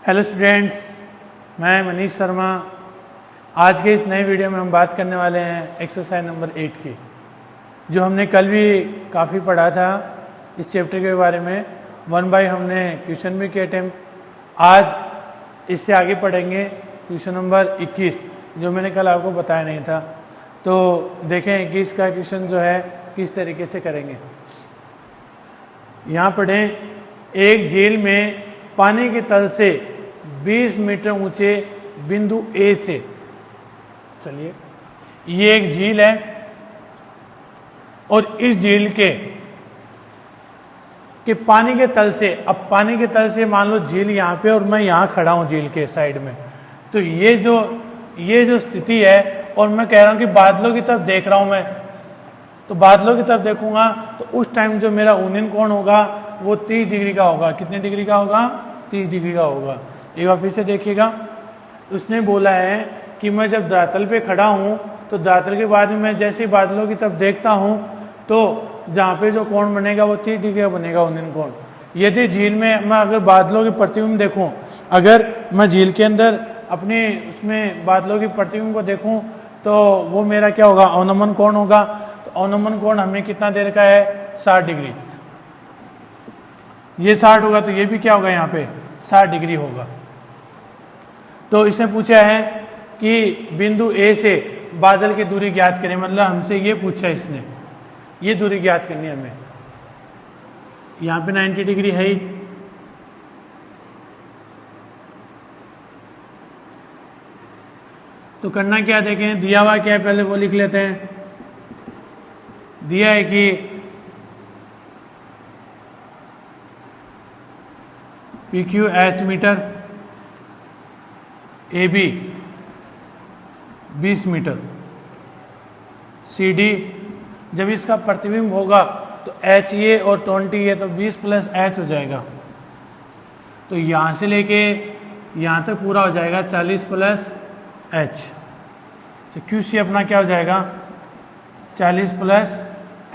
Hello students, मैं मनीष शर्मा। आज के इस नए वीडियो में हम बात करने वाले हैं एक्सरसाइज नंबर 8 की, जो हमने कल भी काफ़ी पढ़ा था। इस चैप्टर के बारे में 1 बाय हमने क्वेश्चन भी किए थे। आज इससे आगे पढ़ेंगे क्वेश्चन नंबर 21, जो मैंने कल आपको बताया नहीं था। तो देखें 21 का क्वेश्चन जो है किस तरीके से करेंगे। यहाँ पढ़ें, एक झील में पानी के तल से 20 मीटर ऊंचे बिंदु ए से, चलिए ये एक झील है और इस झील के पानी के तल से, अब पानी के तल से मान लो झील यहाँ पे और मैं यहाँ खड़ा हूँ झील के साइड में, तो ये जो स्थिति है और मैं कह रहा हूँ कि बादलों की तरफ देख रहा हूँ मैं, तो बादलों की तरफ देखूंगा तो उस टाइम जो मेरा उन्नयन कोण होगा वो 30 डिग्री का होगा। कितने डिग्री का होगा? 30 डिग्री का होगा। एक बार फिर से देखिएगा, उसने बोला है कि मैं जब धरातल पे खड़ा हूँ तो धरातल के बाद में मैं जैसे ही बादलों की तरफ देखता हूँ तो जहाँ पे जो कोण बनेगा वो 30 डिग्री का बनेगा, उन्नयन कोण। यदि झील में मैं अगर बादलों की प्रतिबिंब देखूँ, अगर मैं झील के अंदर अपने उसमें बादलों की प्रतिबिंब को देखूँ तो वो मेरा क्या होगा? अवनमन कोण होगा। तो अवनमन कोण हमें कितना देर का है? 60 डिग्री। ये 60 होगा तो ये भी क्या होगा? यहाँ पे 60 डिग्री होगा। तो इसने पूछा है कि बिंदु ए से बादल की दूरी ज्ञात करें, मतलब हमसे ये पूछा इसने, ये दूरी ज्ञात करनी है हमें। यहाँ पे 90 डिग्री है ही, तो करना क्या, देखें दिया हुआ क्या है, पहले वो लिख लेते हैं। दिया है कि PQ H metre, AB 20 metre, CD जब इसका प्रतिबिंब होगा तो HA और 20A तो 20 प्लस H हो जाएगा। तो यहाँ से लेके यहाँ तक पूरा हो जाएगा 40 प्लस H। तो QC अपना क्या हो जाएगा? 40 प्लस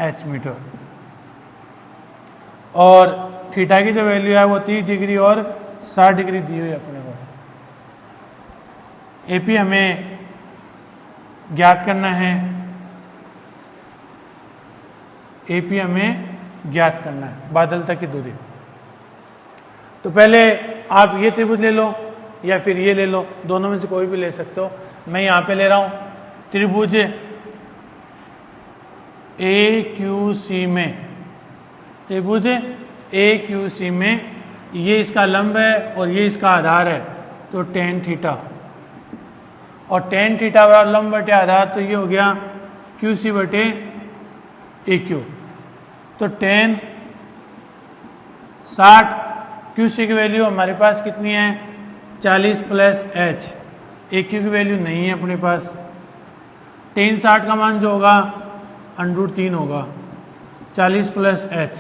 H मीटर। और थीटा की जो वैल्यू है वो 30 डिग्री और 60 डिग्री दी हुई है अपने को। AP हमें ज्ञात करना है, AP हमें ज्ञात करना है, बादल तक की दूरी। तो पहले आप ये त्रिभुज ले लो या फिर ये ले लो, दोनों में से कोई भी ले सकते हो। मैं यहाँ पे ले रहा हूँ त्रिभुज AQC में, त्रिभुज AQC में ये इसका लंब है और ये इसका आधार है, तो tan थीटा, और tan थीटा बराबर लंब बटे आधार, तो ये हो गया QC बटे AQ। तो tan 60, QC की वैल्यू हमारे पास कितनी है? 40 प्लस H। AQ की वैल्यू नहीं है अपने पास। tan 60 का मान जो होगा √3 होगा, 40 प्लस H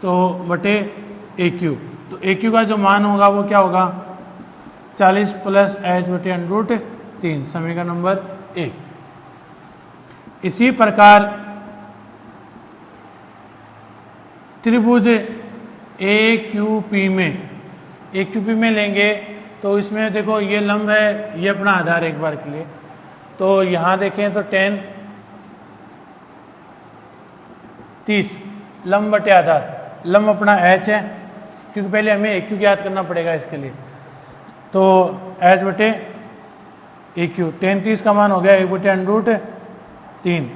तो बटे AQ। तो AQ का जो मान होगा वो क्या होगा? 40 प्लस H बटे √3, समीकरण नंबर 1। इसी प्रकार त्रिभुज AQP में लेंगे तो इसमें देखो ये लंब है, ये अपना आधार एक बार के लिए, तो यहाँ देखें तो tan 30 लंब बटे आधार, लंब अपना H है क्योंकि पहले हमें AQ ज्ञात करना पड़ेगा इसके लिए, तो H बटे AQ। tan 30 का मान हो गया 1 बटे √3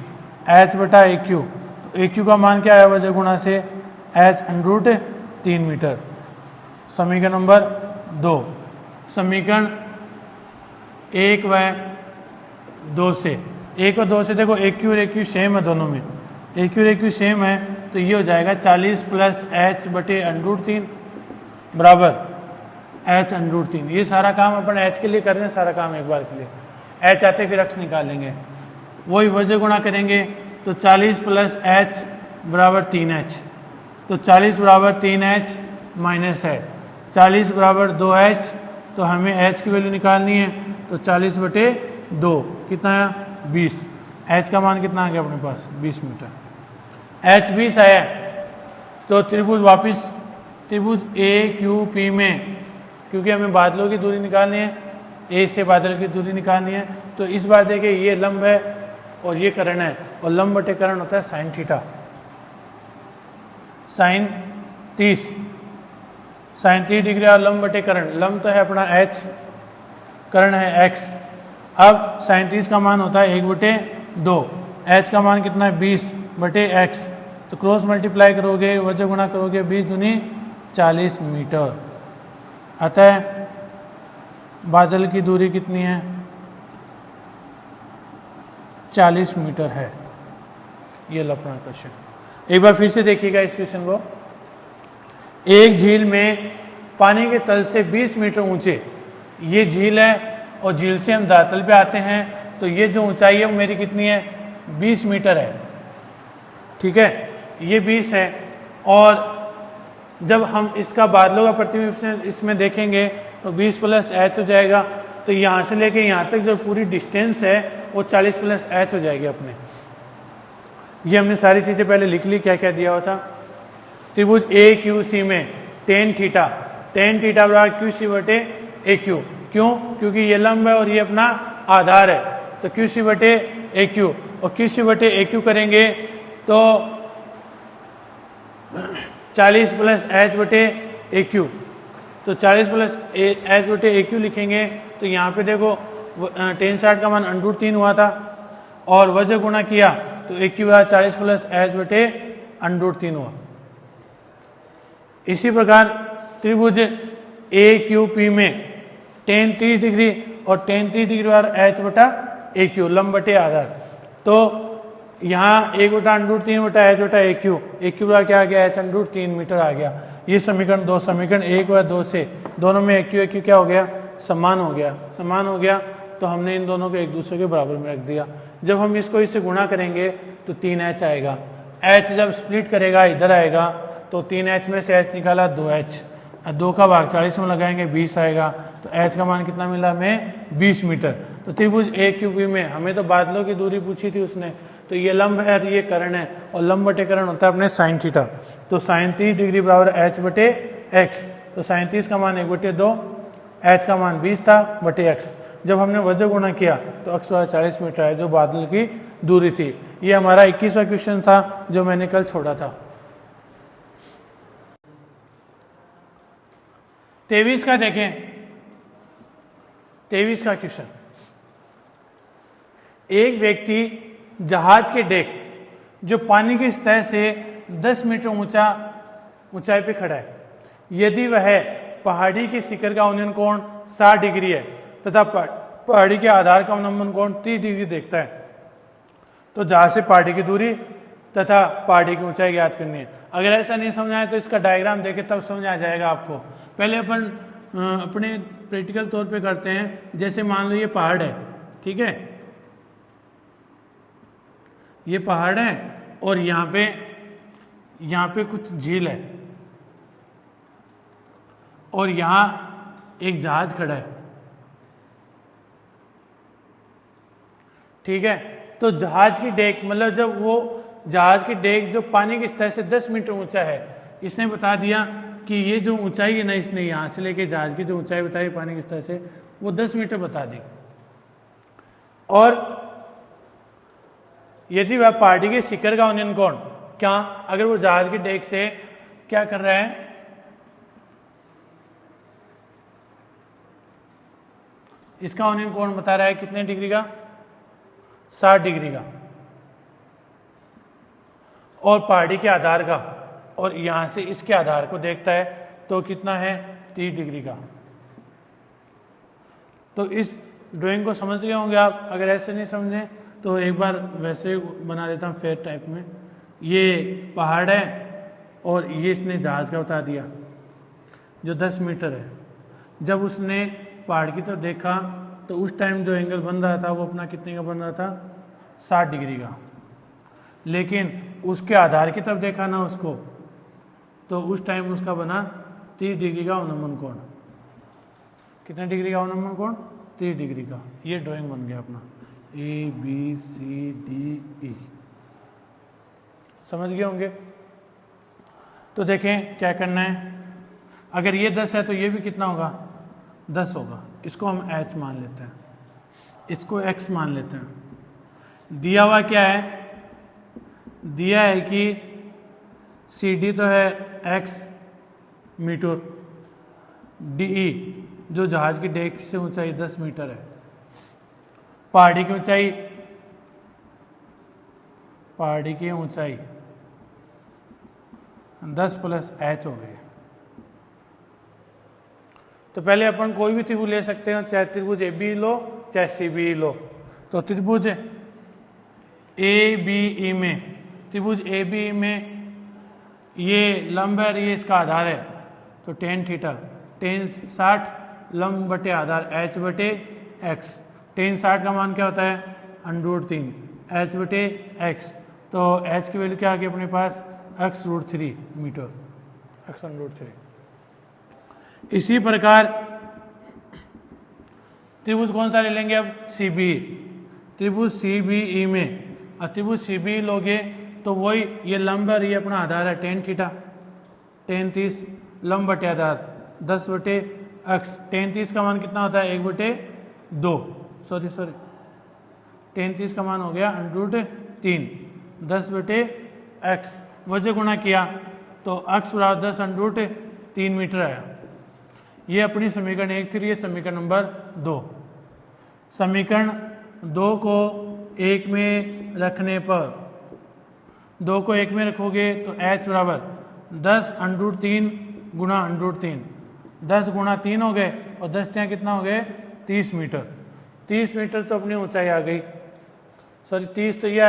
H बटा AQ। तो AQ का मान क्या है? वजह गुणा से H √3 मीटर। समीकरण नंबर 2। समीकरण 1 व 2 से, 1 और 2 से देखो AQ और AQ सेम है, दोनों में AQ और AQ सेम है, तो ये हो जाएगा 40 प्लस H बटे √3 बराबर H √3। ये सारा काम अपन H के लिए कर रहे हैं, सारा काम एक बार के लिए। H आते फिर अक्ष निकालेंगे, वही वजह गुणा करेंगे, तो 40 प्लस H बराबर 3H, तो 40 बराबर 3H माइनस H, 40 बराबर 2H, तो हमें H की वैल्यू निकालनी है, तो 40 बटे 2 कितना है? 20। H का मान कितना आ गया अपने पास? 20 मीटर। H 20 आया तो त्रिभुज वापिस त्रिभुज AQP में क्योंकि हमें बादलों की दूरी निकालनी है, ए से बादल की दूरी निकालनी है। तो इस बार देखिए ये लंब है और ये कर्ण है, और लंब बटे कर्ण होता है साइन थीटा, साइन 30 डिग्री और लंब बटे कर्ण। लंब तो है अपना h, कर्ण है x। अब साइन 30 का मान होता है 1/2, h का मान कितना है 20/x। तो क्रॉस मल्टीप्लाई करोगे, वजह गुणा करोगे, 20 दूनी 40 मीटर। अतः बादल की दूरी कितनी है? 40 मीटर है। ये लो अपना क्वेश्चन। एक बार फिर से देखिएगा इस क्वेश्चन को। एक झील में पानी के तल से 20 मीटर ऊंचे, ये झील है और झील से हम धरातल पे आते हैं, तो ये जो ऊंचाई है वो मेरी कितनी है? 20 मीटर है। ठीक है, ये 20 है। और जब हम इसका बादलों का प्रतिबिंब इसमें देखेंगे तो 20 + h हो जाएगा। तो यहाँ से लेके यहाँ तक जो पूरी डिस्टेंस है वो 40 + h हो जाएगी अपने। ये हमने सारी चीज़ें पहले लिख ली, क्या क्या दिया हुआ था। त्रिभुज AQC में tan थीटा बराबर QC/AQ। क्यों? क्योंकि ये लंब है और ये अपना आधार है, तो QC/AQ। और QC/AQ करेंगे तो 40 + h/AQ। तो 40 + h/AQ लिखेंगे तो यहाँ पे देखो tan 60 का मान √3 हुआ था और वजह गुणा किया तो AQ 40 + h/√3 हुआ। इसी प्रकार त्रिभुज AQP में tan 30 डिग्री और tan 30 डिग्री और h/AQ, लंब बटे आधार। तो यहाँ 1/√3/h/AQ, AQ का क्या आ गया? h/3 मीटर आ गया। ये समीकरण 2, समीकरण 1 व 2 से दोनों में AQ क्या हो गया? समान हो गया। समान हो गया तो हमने इन दोनों को एक दूसरे के बराबर में रख दिया। जब हम इसको इससे गुणा करेंगे तो 3h आएगा। h जब स्प्लिट करेगा इधर आएगा, तो 3h में से h निकाला 2h, 2 का भाग 40 में लगाएंगे 20 आएगा। तो h का मान कितना मिला हमें? 20 मीटर। तो त्रिभुज AQP में हमें तो बादलों की दूरी पूछी थी उसने, तो ये लंब है और ये कर्ण है, और लंब बटे कर्ण होता है अपने साइन थीटा। तो साइन 30 डिग्री बराबर h/x। तो साइन 30 का मान 1/2, h का मान 20 था बटे x। जब हमने वजह गुणा किया तो अक्ष 40 मीटर है, जो बादल की दूरी थी। ये हमारा 21वां क्वेश्चन था जो मैंने कल छोड़ा था। 23 का देखें, 23 का क्वेश्चन। एक व्यक्ति जहाज के डेक जो पानी की सतह से 10 मीटर ऊंचाई पे खड़ा है, यदि वह पहाड़ी के शिखर का उन्नयन कोण 60 डिग्री है तथा पहाड़ी के आधार का अवलंबन कोण 30 डिग्री देखता है, तो जहाज से पहाड़ी की दूरी तथा पहाड़ी की ऊंचाई ज्ञात करनी है। अगर ऐसा नहीं समझ आए तो इसका डायग्राम देखें तब समझ आ जाएगा आपको। पहले अपन अपने प्रैक्टिकल तौर पे करते हैं। जैसे मान लो ये पहाड़ है, ठीक है, ये पहाड़ है और यहाँ पे कुछ झील है और यहाँ एक जहाज खड़ा है, ठीक है। तो जहाज की डेक मतलब जब वो जहाज की डेक जो पानी की सतह से 10 मीटर ऊंचा है, इसने बता दिया कि ये जो ऊंचाई है ना, इसने यहाँ से लेके जहाज की जो ऊंचाई बताई पानी की सतह से वो 10 मीटर बता दी। और यदि वह पहाड़ी के शिखर का उन्नयन कोण, क्या अगर वो जहाज की डेक से क्या कर रहा है, इसका उन्नयन कोण बता रहा है कितने डिग्री का? 60 डिग्री का। और पहाड़ी के आधार का, और यहां से इसके आधार को देखता है तो कितना है? 30 डिग्री का। तो इस ड्राइंग को समझ गए होंगे आप। अगर ऐसे नहीं समझे तो एक बार वैसे बना देता हूँ फेयर टाइप में। ये पहाड़ है और ये इसने जहाज का बता दिया जो 10 मीटर है। जब उसने पहाड़ की तरफ देखा तो उस टाइम जो एंगल बन रहा था वो अपना कितने का बन रहा था? 60 डिग्री का। लेकिन उसके आधार की तरफ देखा ना उसको, तो उस टाइम उसका बना 30 डिग्री का अवलंबन कोण। कितने डिग्री का अवलंबन कोण? 30 डिग्री का। ये ड्राइंग बन गया अपना ABCDE। समझ गए होंगे। तो देखें क्या करना है। अगर ये 10 है तो ये भी कितना होगा? 10 होगा। इसको हम h मान लेते हैं, इसको x मान लेते हैं। दिया हुआ क्या है, दिया है कि CD तो है x मीटर, DE जो जहाज की डेक से ऊंचाई 10 मीटर है, पहाड़ी की ऊंचाई, पहाड़ी की ऊंचाई 10 + h हो गई। तो पहले अपन कोई भी त्रिभुज ले सकते हैं, चाहे त्रिभुज AB लो चाहे CBE लो। तो त्रिभुज ABE में, त्रिभुज ABE में ये लंब है, ये इसका आधार है, तो tan थीटा, tan 60 लंब बटे आधार h बटे x। tan 60 का मान क्या होता है, √3 h बटे x। तो h की वैल्यू क्या आ गई अपने पास, x√3 मीटर, x√3। इसी प्रकार त्रिभुज कौन सा ले लेंगे अब, CBE। त्रिभुज CBE में, और त्रिभुज CBE लोगे तो वही ये लंब है, ये अपना आधार है tan थीटा, tan 30 लंब बटे आधार 10 बटे x। tan 30 का मान कितना होता है, 1/2, सॉरी tan 30 का मान हो गया √3, 10 बटे x। वजह गुणा किया तो x बराबर 10 √3 मीटर आया। ये अपनी समीकरण 1 थी, ये समीकरण नंबर 2। समीकरण 2 को 1 में रखने पर, 2 को 1 में रखोगे तो h बराबर 10 √3 गुणा √3, 10 गुणा 3 हो गए, और 10 ત્યાં कितना हो गए, 30 मीटर। 30 मीटर तो अपनी ऊंचाई आ गई, सॉरी 30 तो यह।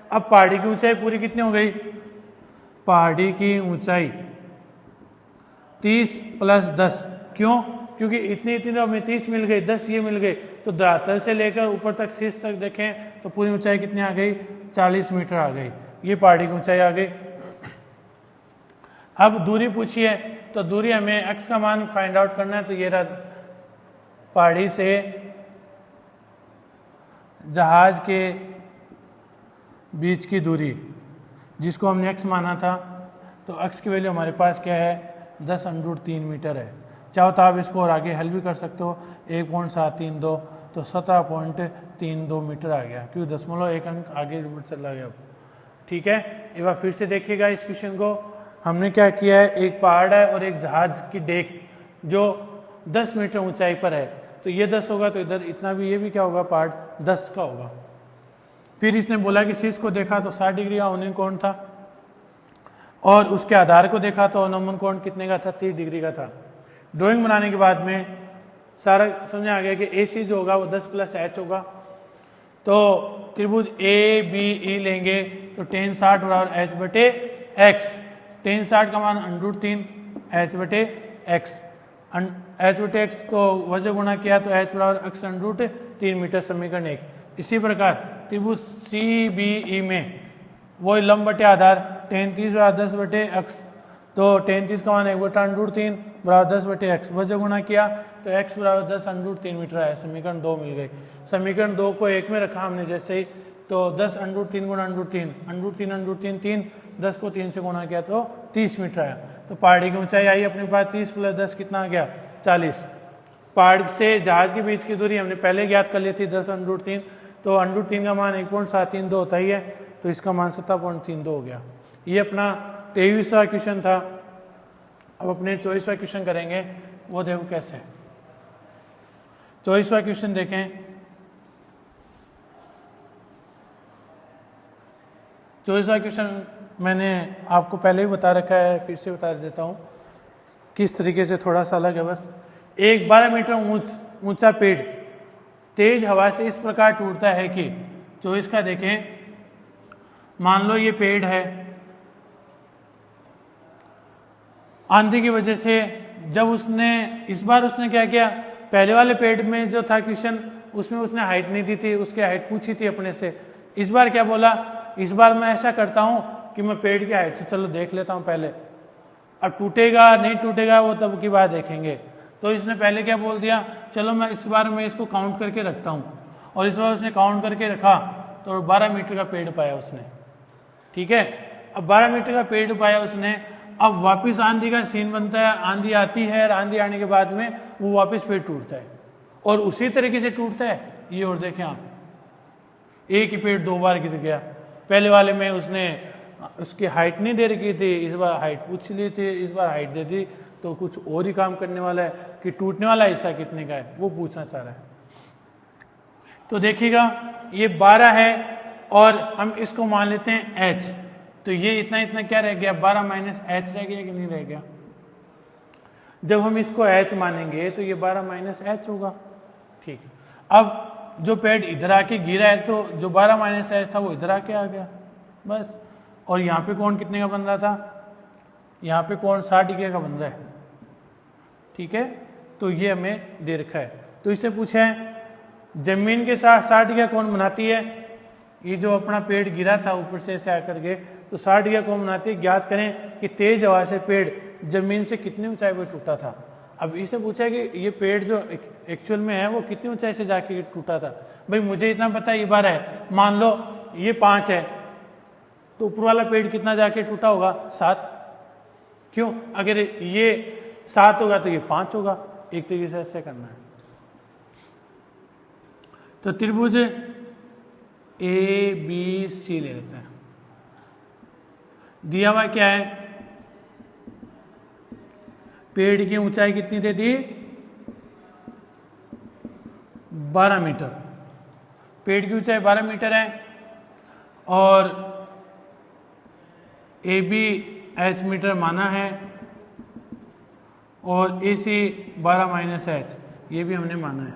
अब पहाड़ी की ऊंचाई पूरी कितनी हो गई, पहाड़ी की ऊंचाई 30 + 10, क्यों, क्योंकि इतनी तो हमें 30 मिल गई, 10 ये मिल गई, तो धरातल से लेकर ऊपर तक शीर्ष तक देखें तो पूरी ऊंचाई कितनी आ गई, 40 मीटर आ गई। ये पहाड़ी की ऊंचाई आ गई। अब दूरी पूछी है, तो दूरी हमें x का मान फाइंड आउट करना है। तो ये रहा पहाड़ी से जहाज के बीच की दूरी, जिसको हमने x माना था, तो x की वैल्यू हमारे पास क्या है, 10 √3 मीटर है। चाहो तो आप इसको और आगे हल भी कर सकते हो, 1.732, तो 17.32 मीटर आ गया, क्योंकि दशमलव 1 अंक आगे चला गया। ठीक है, एक बार फिर से देखिएगा इस क्वेश्चन को। हमने क्या किया है, एक पहाड़ है और एक जहाज की डेक जो 10 मीटर ऊंचाई पर है, तो ये 10 होगा, तो इधर इतना भी, ये भी क्या होगा, पहाड़ 10 का होगा। फिर इसने बोला कि शीर्ष को देखा तो 60 डिग्री का अवनमन कोण था, और उसके आधार को देखा तो अवनमन कोण कितने का था, 30 डिग्री का था। ड्राइंग बनाने के बाद में सारा समझ आ गया कि AC जो होगा वो 10 + h होगा। तो त्रिभुज ABE लेंगे तो tan 60 बराबर h बटे x। tan 60 का मान √3 h बटे x, h बटे x, तो वजह गुणा किया तो h बराबर x √3 मीटर, समीकरण 1। इसी प्रकार त्रिभुज CBE में वही लंब बटे आधार tan 30 बराबर 10 बटे x, तो tan 30 का मान 1/√3 बराबर 10 बटे x, वजह गुणा किया तो x बराबर 10 √3 मीटर आया। समीकरण 2 मिल गई। समीकरण 2 को 1 में रखा हमने जैसे ही, तो 10 √3 गुणा √3, √3 3, 10 को 3 से गुणा किया तो 30 मीटर आया। तो पहाड़ी की ऊंचाई आई अपने पास 30 + 10 कितना आ गया, 40। पहाड़ से जहाज के बीच की दूरी हमने पहले ज्ञात कर ली थी 10 √3, तो √3 का मान 1.732 होता ही है, तो इसका मान 17.32 हो गया। ये अपना 23वां क्वेश्चन था। अब अपने 24वां क्वेश्चन करेंगे, वो देखो कैसे। 24वां क्वेश्चन देखें। 24वां क्वेश्चन मैंने आपको पहले ही बता रखा है, फिर से बता देता हूँ किस तरीके से, थोड़ा सा अलग है बस। एक 12 मीटर ऊंचा पेड़ तेज हवा से इस प्रकार टूटता है कि, 24 का देखें, मान लो ये पेड़ है, आंधी की वजह से जब उसने, इस बार उसने क्या किया, पहले वाले पेड़ में जो था क्वेश्चन उसमें उसने हाइट नहीं दी थी, उसकी हाइट पूछी थी अपने से। इस बार क्या बोला, इस बार मैं ऐसा करता हूं कि मैं पेड़ की हाइट तो चलो देख लेता हूं पहले, अब टूटेगा नहीं टूटेगा वो तब की बात देखेंगे। तो इसने पहले क्या बोल दिया, चलो मैं इस बार मैं इसको काउंट करके रखता हूं, और इस बार उसने काउंट करके रखा तो 12 मीटर का पेड़ पाया उसने। ठीक है, अब 12 मीटर का पेड़ पाया उसने, अब वापस आंधी का सीन बनता है, आंधी आती है और आंधी आने के बाद में वो वापस पेड़ टूटता है और उसी तरीके से टूटता है ये। और देखें आप, एक ही पेड़ 2 बार गिर गया। पहले वाले में उसने उसकी हाइट नहीं दे रखी थी, इस बार हाइट पूछ ली थी, इस बार हाइट दे दी, तो कुछ और ही काम करने वाला है कि टूटने वाला हिस्सा कितने का है वो पूछना चाह रहा है। तो देखिएगा ये 12 है और हम इसको मान लेते हैं h, तो ये इतना इतना क्या रह गया, 12 माइनस h रह गया कि नहीं रह गया। जब हम इसको h मानेंगे तो ये 12 माइनस h होगा। ठीक, अब जो पेड़ इधर आके गिरा है तो जो 12 माइनस h था वो इधर आके आ गया बस। और यहाँ पे कोण कितने का बन रहा था, यहाँ पे कोण 60 डिग्री का बन रहा है। ठीक है, तो ये हमें दे रखा है। तो इससे पूछा है जमीन के साथ 60 डिग्री कोण बनाती है, ये जो अपना पेड़ गिरा था ऊपर से ऐसे आकर के, तो 60 डिग्री कोण बनाती है। ज्ञात करें कि तेज हवा से पेड़ जमीन से कितनी ऊंचाई पर टूटा था। अब इससे पूछा है कि ये पेड़ जो एक्चुअल में है वो कितनी ऊंचाई से जाके टूटा था। भाई मुझे इतना पता है, ये 12 है, मान लो ये 5 है, तो ऊपर वाला पेड़ कितना जाके टूटा होगा, 7। क्यों, अगर ये 7 होगा तो ये 5 होगा। एक तरीके से ऐसे करना है। तो त्रिभुज ABC ले लेते हैं। दिया हुआ क्या है, पेड़ की ऊंचाई कितनी दे दी, 12 मीटर। पेड़ की ऊंचाई 12 मीटर है और AB h मीटर माना है और AC 12 माइनस h ये भी हमने माना है।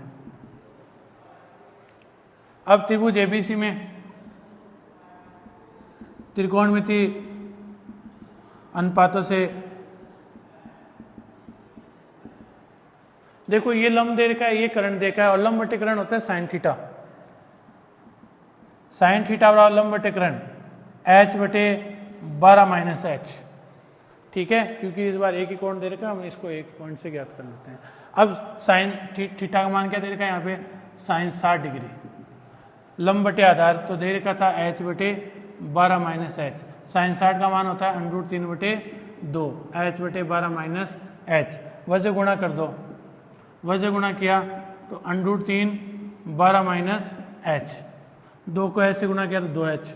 अब त्रिभुज ABC में त्रिकोणमिति अनुपातों से देखो, ये लंब दे रखा है, ये करण देखा है और लंब बटे करण होता है साइन थीटा। साइन थीटा बराबर लंब बटे करण h बटे 12 माइनस h। ठीक है, क्योंकि इस बार एक ही कोण दे रखा है, हम इसको एक पॉइंट से ज्ञात कर लेते हैं। अब साइन थीटा का मान क्या दे रखा है यहाँ पे, साइन 60 डिग्री। लंब बटे आधार तो दे रखा था h बटे 12 माइनस h। साइन 60 का मान होता है √3 बटे 2 h बटे 12 माइनस h। वजह गुणा कर दो, वजह गुणा किया तो √3 12 माइनस h। 2 को ऐसे गुणा किया तो 2h।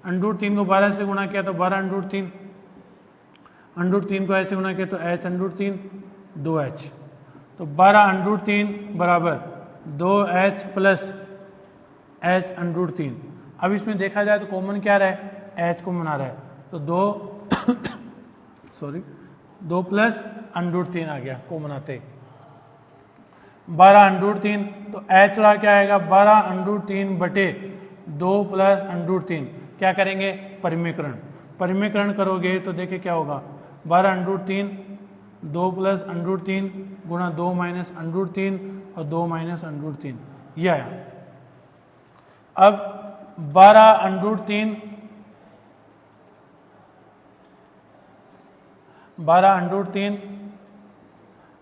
√3 को 12 से गुणा किया तो 12 √3। √3 को ऐसे गुणा किया तो h √3 2h। तो 12 √3 बराबर 2h प्लस h √3। अब इसमें देखा जाए तो कॉमन क्या रहा है, h को मना रहा है, तो 2 प्लस √3 आ गया कॉमन आते 12 √3। तो h रहा क्या आएगा, 12 √3 बटे 2 प्लस √3। क्या करेंगे, परिमेयकरण। परिमेयकरण करोगे तो देखिए क्या होगा, 12 √3 2 प्लस √3 गुणा 2 माइनस √3 और 2 माइनस √3 ये आया। अब 12 √3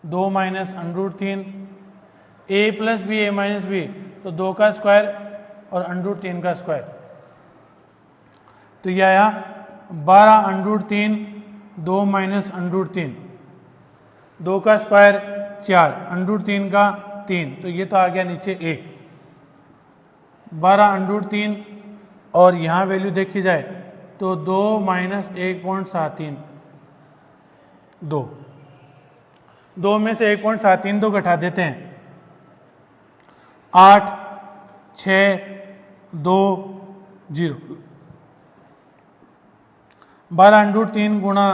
2 minus √3 a plus B a minus B, तो 2 का स्क्वायर और √3 का स्क्वायर, तो यह आया 12 √3 2 माइनस √3, 2 का स्क्वायर 4, √3 का 3, तो ये तो आ गया नीचे 1। 12 √3 और यहाँ वैल्यू देखी जाए तो 2 माइनस 1.73 2 में से 1.73 2 घटा देते हैं, 8 6 2 0। 12 √3 गुणा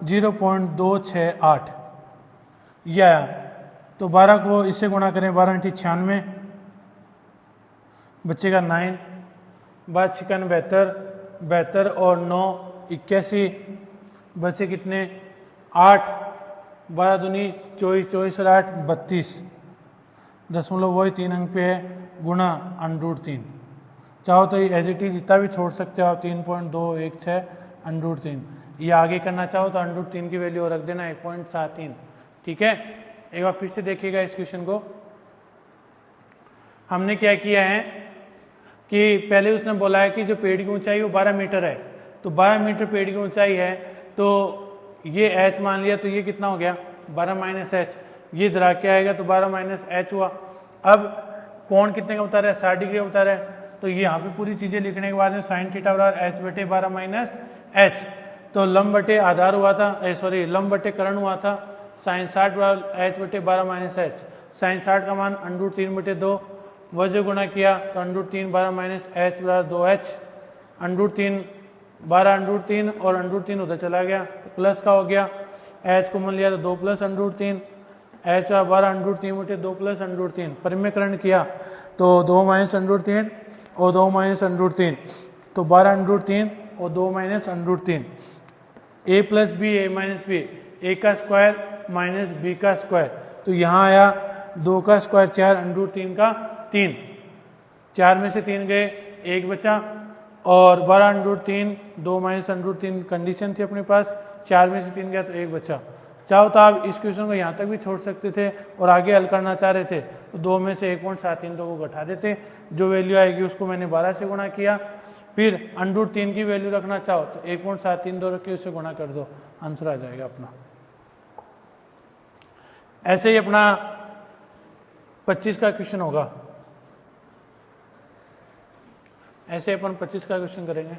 0.268 यह आया। तो 12 को इससे गुणा करें, 12 × 96 बचेगा 9, 12 छिकन 72 और 9 81, बचे कितने 8, 12 दूनी 24, 24 और 8 32, दशमलव वही 3 अंक पे है, गुणा √3। चाहो तो ये एज इट इज इतना भी छोड़ सकते हो आप, 3.216 √3। ये आगे करना चाहो तो √3 की वैल्यू रख देना 1.73। ठीक है, एक बार फिर से देखिएगा इस क्वेश्चन को। हमने क्या किया है कि पहले उसने बोला है कि जो पेड़ की ऊंचाई वो 12 मीटर है, तो 12 मीटर पेड़ की ऊंचाई है, तो ये h मान लिया तो ये कितना हो गया 12 माइनस एच, ये इधर आके आएगा तो 12 माइनस एच हुआ। अब कोण कितने का बता रहा है 60 डिग्री का बता रहा है, तो ये यहाँ पे पूरी चीजें लिखने के बाद में साइन थीटा बराबर एच बटे 12 माइनस एच, तो लंब बटे आधार हुआ था, सॉरी लंब बटे कर्ण हुआ था साइन 60 बराबर एच बटे 12 माइनस एच। साइन 60 का मान √3 बटे 2 वजह गुणा किया तो √3 12 माइनस एच बराबर 2h, √3 12 √3 और √3 उधर चला गया तो प्लस का हो गया, एच को मान लिया तो 2 प्लस √3, एच 12 √3 बटे 2 प्लस √3, परिमेयकरण किया तो 2 माइनस √3 और 2 माइनस √3 तो 12 √3 और 2 minus √3, a plus B A minus B, A का स्क्वायर माइनस बी का स्क्वायर, तो यहाँ आया 2 का स्क्वायर 4 √3 का 3, 4 में से 3 गए 1 बचा और 12 √3 2 माइनस √3 कंडीशन थी अपने पास, 4 में से 3 गया तो 1 बचा। चाहो तो आप इस क्वेश्चन को यहाँ तक भी छोड़ सकते थे और आगे हल करना चाह रहे थे तो 2 में से 1.73 को घटा देते, जो वैल्यू आएगी उसको मैंने 12 से गुणा किया, फिर √3 की वैल्यू रखना चाहो तो 1.732 रख के उससे गुणा कर दो, आंसर आ जाएगा अपना। ऐसे ही अपना 25 का क्वेश्चन होगा, ऐसे अपन 25 का क्वेश्चन करेंगे।